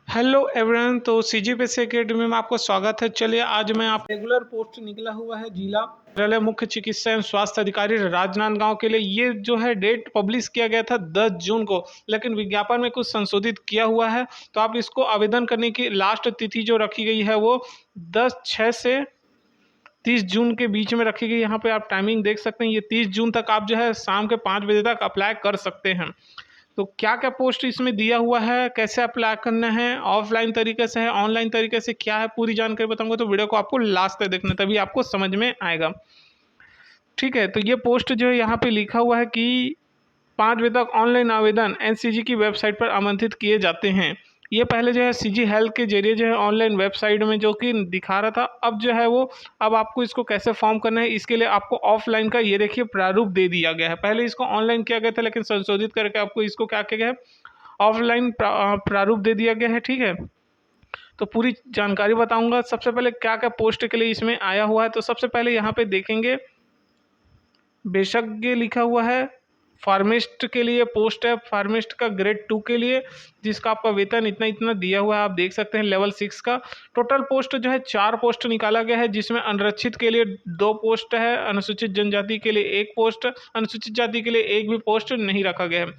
Hello everyone. तो CGPSC academy में आपको स्वागत है। चलिए आज मैं आप रेगुलर पोस्ट निकला हुआ है जिला कार्यालय मुख्य चिकित्सा एवं स्वास्थ्य अधिकारी राजनांदगांव के लिए। ये जो है डेट पब्लिश किया गया था 10 जून को, लेकिन विज्ञापन में कुछ संशोधित किया हुआ है। तो आप इसको आवेदन करने की लास्ट तिथि जो रखी गई है वो 10/6 से 30 जून के बीच में रखी गई। यहाँ पे आप टाइमिंग देख सकते हैं। ये 30 जून तक आप जो है शाम के 5 बजे तक अप्लाई कर सकते हैं। तो क्या क्या पोस्ट इसमें दिया हुआ है, कैसे अप्लाई करना है, ऑफलाइन तरीके से है, ऑनलाइन तरीके से, क्या है, पूरी जानकारी बताऊंगा। तो वीडियो को आपको लास्ट तक देखना, तभी आपको समझ में आएगा। ठीक है, तो ये पोस्ट जो है यहाँ पे लिखा हुआ है कि 5 बजे तक ऑनलाइन आवेदन एनसीजी की वेबसाइट पर आमंत्रित किए जाते हैं। ये पहले जो है सीजी हेल्थ के जरिए जो है ऑनलाइन वेबसाइट में जो कि दिखा रहा था, अब जो है वो अब आपको इसको कैसे फॉर्म करना है, इसके लिए आपको ऑफलाइन का ये देखिए प्रारूप दे दिया गया है। पहले इसको ऑनलाइन किया गया था, लेकिन संशोधित करके आपको इसको क्या किया गया है, ऑफलाइन प्रारूप दे दिया गया है। ठीक है, तो पूरी जानकारी बताऊंगा। सबसे पहले क्या क्या पोस्ट के लिए इसमें आया हुआ है, तो सबसे पहले यहाँ पे देखेंगे विशेषज्ञ लिखा हुआ है। फार्मिस्ट के लिए पोस्ट है, फार्मिस्ट का ग्रेड 2 के लिए, जिसका आपका वेतन इतना इतना दिया हुआ है, आप देख सकते हैं लेवल 6 का। टोटल पोस्ट जो है 4 पोस्ट निकाला गया है, जिसमें अनरक्षित के लिए 2 पोस्ट है, अनुसूचित जनजाति के लिए 1 पोस्ट, अनुसूचित जाति के लिए 1 भी पोस्ट नहीं रखा गया है।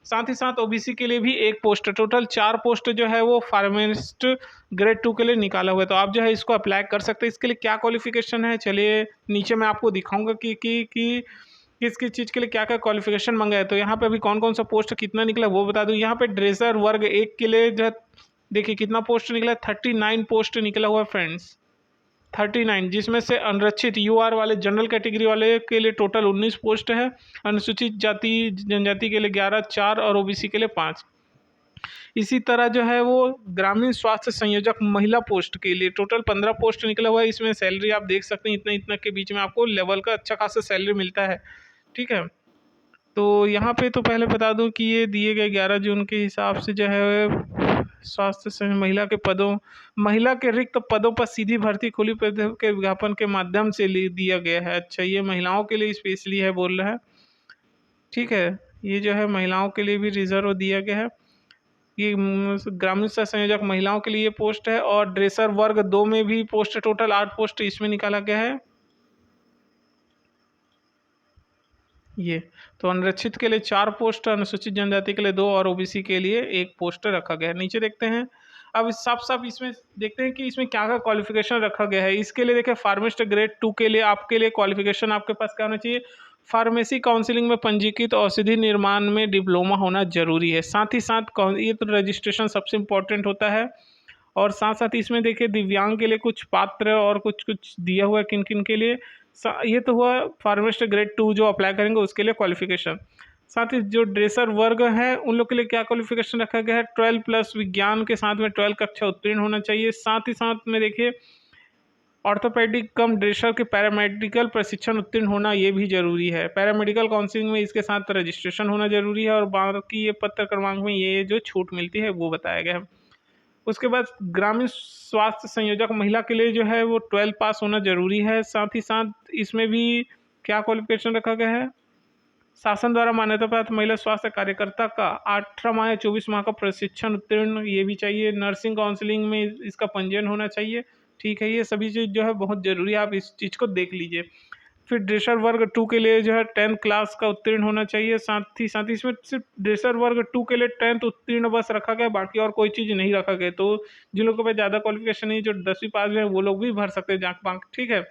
साथ ही साथ ओबीसी के लिए भी 1 पोस्ट। टोटल 4 पोस्ट जो है वो फार्मिस्ट ग्रेड 2 के लिए निकाला हुआ है। तो आप जो है इसको अप्लाई कर सकते हैं। इसके लिए क्या क्वालिफिकेशन है, चलिए नीचे मैं आपको दिखाऊंगा कि किस किस चीज़ के लिए क्या क्या क्वालिफिकेशन मांगा है। तो यहाँ पे अभी कौन कौन सा पोस्ट कितना निकला वो बता दूँ। यहाँ पे ड्रेसर वर्ग 1 के लिए जो है देखिए कितना पोस्ट निकला है, 39 पोस्ट निकला हुआ है फ्रेंड्स, 39, जिसमें से अनरक्षित यूआर वाले जनरल कैटेगरी वाले के लिए टोटल 19 पोस्ट है, अनुसूचित जाति जनजाति के लिए 11, 4 और ओबीसी के लिए 5। इसी तरह जो है वो ग्रामीण स्वास्थ्य संयोजक महिला पोस्ट के लिए टोटल 15 पोस्ट निकला हुआ है। इसमें सैलरी आप देख सकते हैं इतना इतना के बीच में आपको लेवल का अच्छा खासा सैलरी मिलता है। ठीक है, तो यहाँ पे तो पहले बता दूं कि ये दिए गए 11 जून के हिसाब से जो है स्वास्थ्य से महिला के पदों, महिला के रिक्त पदों पर सीधी भर्ती खुली पद के विज्ञापन के माध्यम से दिया गया है। अच्छा, ये महिलाओं के लिए स्पेशली है बोल रहा है। ठीक है, ये जो है महिलाओं के लिए भी रिजर्व दिया गया है। ये ग्रामीण स्वास्थ्य संयोजक महिलाओं के लिए पोस्ट है। और ड्रेसर वर्ग 2 में भी पोस्ट, टोटल 8 पोस्ट इसमें निकाला गया है। ये तो अनरक्षित के लिए 4 पोस्ट, अनुसूचित जनजाति के लिए 2 और ओबीसी के लिए 1 पोस्ट रखा गया है। नीचे देखते हैं, अब साफ साफ इसमें देखते हैं कि इसमें क्या क्या क्वालिफिकेशन रखा गया है। इसके लिए देखिए फार्मिस्ट ग्रेड 2 के लिए आपके लिए क्वालिफिकेशन आपके पास क्या होना चाहिए, फार्मेसी काउंसिलिंग में पंजीकृत औषधि निर्माण में डिप्लोमा होना जरूरी है। साथ ही साथ ये तो रजिस्ट्रेशन सबसे इम्पोर्टेंट होता है। और साथ साथ इसमें देखिए दिव्यांग के लिए कुछ पात्र और कुछ कुछ दिया हुआ है किन किन के लिए। ये तो हुआ फार्मिस्ट ग्रेड 2 जो अप्लाई करेंगे उसके लिए क्वालिफिकेशन। साथ ही जो ड्रेसर वर्ग है उन लोग के लिए क्या क्वालिफिकेशन रखा गया है, 12 प्लस विज्ञान के साथ में 12 कक्षा उत्तीर्ण होना चाहिए। साथ ही साथ में देखिए ऑर्थोपेडिक कम ड्रेसर के पैरामेडिकल प्रशिक्षण उत्तीर्ण होना ये भी जरूरी है। पैरामेडिकल काउंसिलिंग में इसके साथ रजिस्ट्रेशन होना जरूरी है। और बाकी ये पत्र क्रमांक में ये जो छूट मिलती है वो बताया गया है। उसके बाद ग्रामीण स्वास्थ्य संयोजक महिला के लिए जो है वो 12 पास होना जरूरी है। साथ ही साथ इसमें भी क्या क्वालिफिकेशन रखा गया है, शासन द्वारा मान्यता प्राप्त महिला स्वास्थ्य कार्यकर्ता का 18 माह या 24 माह का प्रशिक्षण उत्तीर्ण ये भी चाहिए। नर्सिंग काउंसलिंग में इसका पंजीयन होना चाहिए। ठीक है, ये सभी चीज़ जो है बहुत ज़रूरी है, आप इस चीज़ को देख लीजिए। फिर ड्रेसर वर्ग 2 के लिए जो है 10th क्लास का उत्तीर्ण होना चाहिए। साथ ही इसमें सिर्फ ड्रेसर वर्ग 2 के लिए 10th उत्तीर्ण बस रखा गया, बाकी और कोई चीज़ नहीं रखा गया। तो जिन लोगों के पास ज़्यादा क्वालिफिकेशन नहीं, जो 10वीं पास है वो लोग भी भर सकते हैं जांक पांक। ठीक है,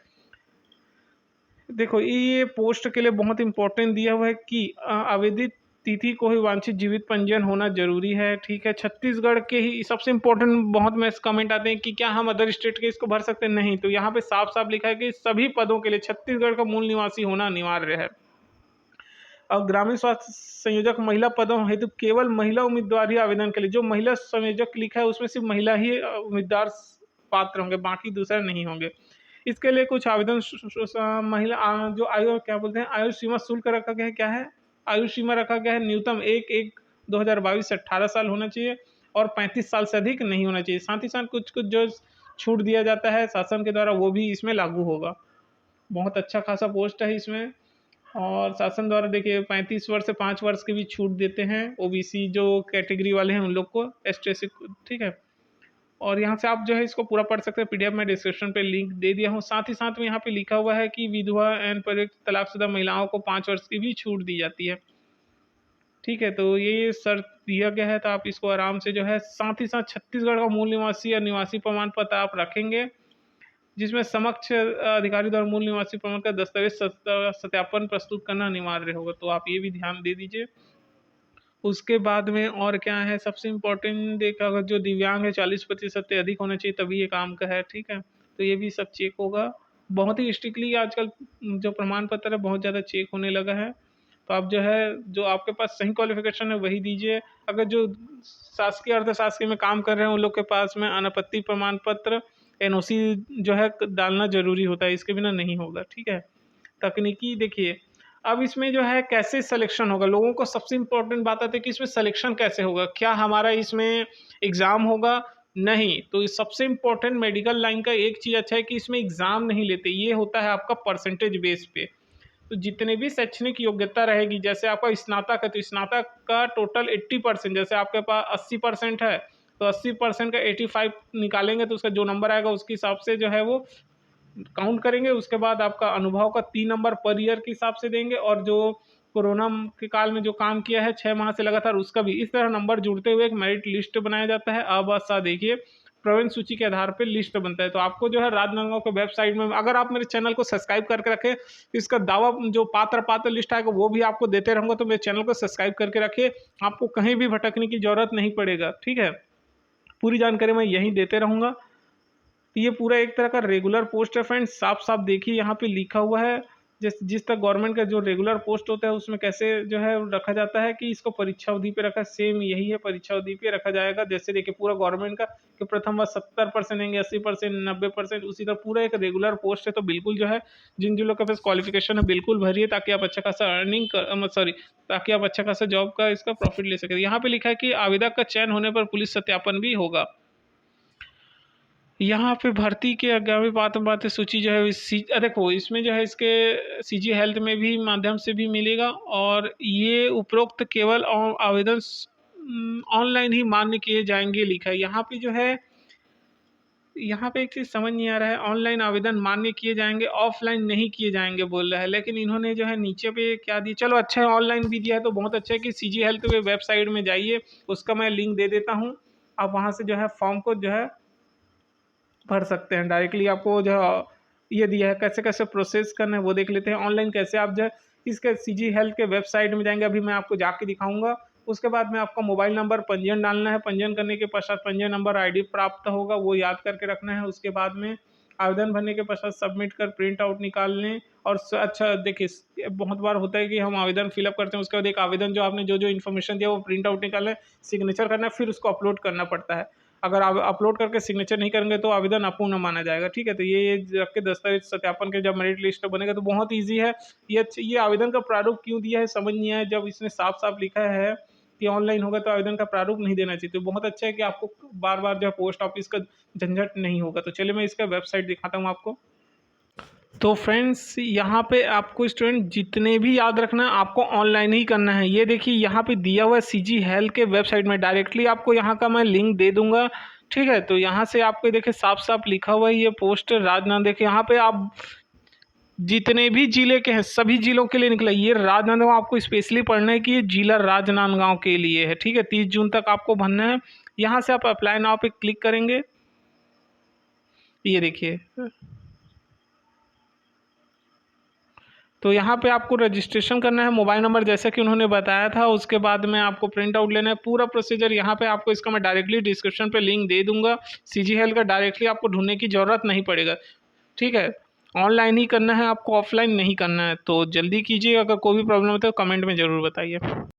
देखो ये पोस्ट के लिए बहुत इंपॉर्टेंट दिया हुआ है कि आवेदित तिथि को ही वांछित जीवित पंजीयन होना जरूरी है। ठीक है, छत्तीसगढ़ के ही सबसे इम्पोर्टेंट बहुत में कमेंट आते हैं कि क्या हम अदर स्टेट के इसको भर सकते हैं, नहीं। तो यहाँ पे साफ साफ लिखा है कि सभी पदों के लिए छत्तीसगढ़ का मूल निवासी होना अनिवार्य है। और ग्रामीण स्वास्थ्य संयोजक महिला पदों हेतु केवल महिला उम्मीदवार ही आवेदन के लिए, जो महिला संयोजक लिखा है उसमें सिर्फ महिला ही उम्मीदवार पात्र होंगे, बाकी दूसरे नहीं होंगे। इसके लिए कुछ आवेदन महिला जो आयु क्या बोलते हैं आयु सीमा शुल्क रखा गया है, क्या है आयु सीमा रखा गया है, न्यूनतम 1/1/2022 से 18 साल होना चाहिए और 35 साल से अधिक नहीं होना चाहिए। साथ ही साथ कुछ कुछ जो छूट दिया जाता है शासन के द्वारा वो भी इसमें लागू होगा। बहुत अच्छा खासा पोस्ट है इसमें। और शासन द्वारा देखिए 35 वर्ष से 5 वर्ष की भी छूट देते हैं ओबीसी जो कैटेगरी वाले हैं उन लोग को, एसटी। ठीक है, और यहाँ से आप जो है इसको पूरा पढ़ सकते हैं, पीडीएफ में डिस्क्रिप्शन पे लिंक दे दिया हूँ। साथ ही साथ में यहाँ पे लिखा हुआ है कि विधवा एंड परित्यक्त तलाकशुदा महिलाओं को 5 वर्ष की भी छूट दी जाती है। ठीक है, तो ये शर्त दिया गया है, तो आप इसको आराम से जो है, साथ ही साथ छत्तीसगढ़ का मूल निवासी या निवासी प्रमाण पत्र आप रखेंगे, जिसमें समक्ष अधिकारी द्वारा मूल निवासी प्रमाण का दस्तावेज सत्यापन प्रस्तुत करना अनिवार्य होगा, तो आप ये भी ध्यान दे दीजिए। उसके बाद में और क्या है, सबसे इम्पोर्टेंट देखा, अगर जो दिव्यांग है 40% से अधिक होना चाहिए तभी ये काम का है। ठीक है, तो ये भी सब चेक होगा। बहुत ही स्ट्रिक्टली आजकल जो प्रमाण पत्र है बहुत ज़्यादा चेक होने लगा है, तो आप जो है, जो आपके पास सही क्वालिफिकेशन है वही दीजिए। अगर जो शासकीय अर्धशासकीय में काम कर रहे हैं उन लोग के पास में अनापत्ति प्रमाण पत्र एनओसी जो है डालना ज़रूरी होता है, इसके बिना नहीं होगा। ठीक है, तकनीकी देखिए, अब इसमें जो है कैसे सिलेक्शन होगा, लोगों को सबसे इम्पोर्टेंट बात आती है कि इसमें सिलेक्शन कैसे होगा, क्या हमारा इसमें एग्ज़ाम होगा? नहीं, तो सबसे इम्पोर्टेंट मेडिकल लाइन का एक चीज़ अच्छा है कि इसमें एग्ज़ाम नहीं लेते, ये होता है आपका परसेंटेज बेस पे। तो जितने भी शैक्षणिक योग्यता रहेगी, जैसे आपका स्नातक है तो स्नातक का टोटल 80%, जैसे आपके पास 80% है तो 80% का 85 निकालेंगे, तो उसका जो नंबर आएगा उसके हिसाब से जो है वो काउंट करेंगे। उसके बाद आपका अनुभव का 3 नंबर पर ईयर के हिसाब से देंगे, और जो कोरोना के काल में जो काम किया है 6 माह से लगातार उसका भी इस तरह नंबर जुड़ते हुए एक मेरिट लिस्ट बनाया जाता है। अब देखिए, प्रवीण सूची के आधार पर लिस्ट बनता है। तो आपको जो है राजनांदगांव के वेबसाइट में, अगर आप मेरे चैनल को सब्सक्राइब करके रखें तो इसका दावा जो पात्र लिस्ट आएगा वो भी आपको देते रहूँगा, तो मेरे चैनल को सब्सक्राइब करके रखिए, आपको कहीं भी भटकने की ज़रूरत नहीं पड़ेगा। ठीक है, पूरी जानकारी मैं यहीं देते रहूँगा। तो ये पूरा एक तरह का रेगुलर पोस्ट है फ्रेंड्स, साफ साफ देखिए यहाँ पे लिखा हुआ है, जिस तक गवर्नमेंट का जो रेगुलर पोस्ट होता है उसमें कैसे जो है रखा जाता है कि इसको परीक्षा अवधि पे रखा, सेम यही है, परीक्षा अवधि पे रखा जाएगा। जैसे देखिए पूरा गवर्नमेंट का कि प्रथम वर्ष 70% देंगे, 80%, 90%, उसी तरह पूरा एक रेगुलर पोस्ट है। तो बिल्कुल जो है जिन जिन लोग के पास क्वालिफिकेशन है बिल्कुल भरिए, ताकि आप अच्छा खासा ताकि आप अच्छा खासा जॉब का इसका प्रॉफिट ले सकें। यहाँ पे लिखा है कि आवेदक का चयन होने पर पुलिस सत्यापन भी होगा। यहाँ पे भर्ती के आगामी बातें सूची जो है देखो, इसमें जो है इसके सीजी हेल्थ में भी माध्यम से भी मिलेगा, और ये उपरोक्त केवल आवेदन ऑनलाइन ही मान्य किए जाएंगे लिखा है। यहाँ पे जो है, यहाँ पे एक चीज़ समझ नहीं आ रहा है, ऑनलाइन आवेदन मान्य किए जाएंगे, ऑफलाइन नहीं किए जाएंगे बोल रहा है, लेकिन इन्होंने जो है नीचे पे क्या दिया, चलो अच्छा है ऑनलाइन भी दिया है तो बहुत अच्छा है कि सीजी हेल्थ वेबसाइट में जाइए, उसका मैं लिंक दे देता हूँ, आप वहाँ से जो है फॉर्म को जो है भर सकते हैं। डायरेक्टली आपको जो ये दिया है कैसे कैसे प्रोसेस करना है वो देख लेते हैं। ऑनलाइन कैसे आप जो है इसके सीजी हेल्थ के वेबसाइट में जाएंगे, अभी मैं आपको जाके दिखाऊंगा। उसके बाद में आपका मोबाइल नंबर पंजीयन डालना है, पंजीयन करने के पश्चात पंजीयन नंबर आईडी प्राप्त होगा, वो याद करके रखना है। उसके बाद में आवेदन भरने के पश्चात सबमिट कर प्रिंट आउट निकाल लें। और अच्छा देखिए, बहुत बार होता है कि हम आवेदन फिलअप करते हैं, उसके बाद एक आवेदन जो आपने जो इन्फॉर्मेशन दिया वो प्रिंट आउट निकालना है, सिग्नेचर करना है, फिर उसको अपलोड करना पड़ता है। अगर आप अपलोड करके सिग्नेचर नहीं करेंगे तो आवेदन अपूर्ण माना जाएगा। ठीक है, तो ये रख के दस्तावेज सत्यापन के जब मेरिट लिस्ट बनेगा तो बहुत ईजी है। ये आवेदन का प्रारूप क्यों दिया है समझ नहीं आया, जब इसने साफ साफ लिखा है कि ऑनलाइन होगा तो आवेदन का प्रारूप नहीं देना चाहिए। तो बहुत अच्छा है कि आपको बार बार जो है पोस्ट ऑफिस का झंझट नहीं होगा। तो चलिए मैं इसका वेबसाइट दिखाता हूँ आपको। तो फ्रेंड्स यहाँ पे आपको स्टूडेंट जितने भी याद रखना है आपको ऑनलाइन ही करना है। ये देखिए यहाँ पे दिया हुआ है सीजी हेल्थ के वेबसाइट में, डायरेक्टली आपको यहाँ का मैं लिंक दे दूंगा। ठीक है, तो यहाँ से आपको देखिए साफ साफ लिखा हुआ है ये पोस्ट राजनांदगांव। देखिए यहाँ पे आप जितने भी जिले के हैं सभी जिलों के लिए निकला, ये राजनांदगांव आपको स्पेशली पढ़ना है कि ये जिला राजनांदगांव के लिए है। ठीक है, 30 जून तक आपको भरना है। यहाँ से आप अप्लाई नाउ पे क्लिक करेंगे, ये देखिए, तो यहाँ पे आपको रजिस्ट्रेशन करना है, मोबाइल नंबर जैसा कि उन्होंने बताया था, उसके बाद में आपको प्रिंट आउट लेना है, पूरा प्रोसीजर यहाँ पे आपको इसका मैं डायरेक्टली डिस्क्रिप्शन पे लिंक दे दूंगा। सीजी हेल्थ का डायरेक्टली आपको ढूंढने की ज़रूरत नहीं पड़ेगा। ठीक है, ऑनलाइन ही करना है आपको, ऑफलाइन नहीं करना है। तो जल्दी कीजिए, अगर कोई भी प्रॉब्लम हो तो कमेंट में ज़रूर बताइए।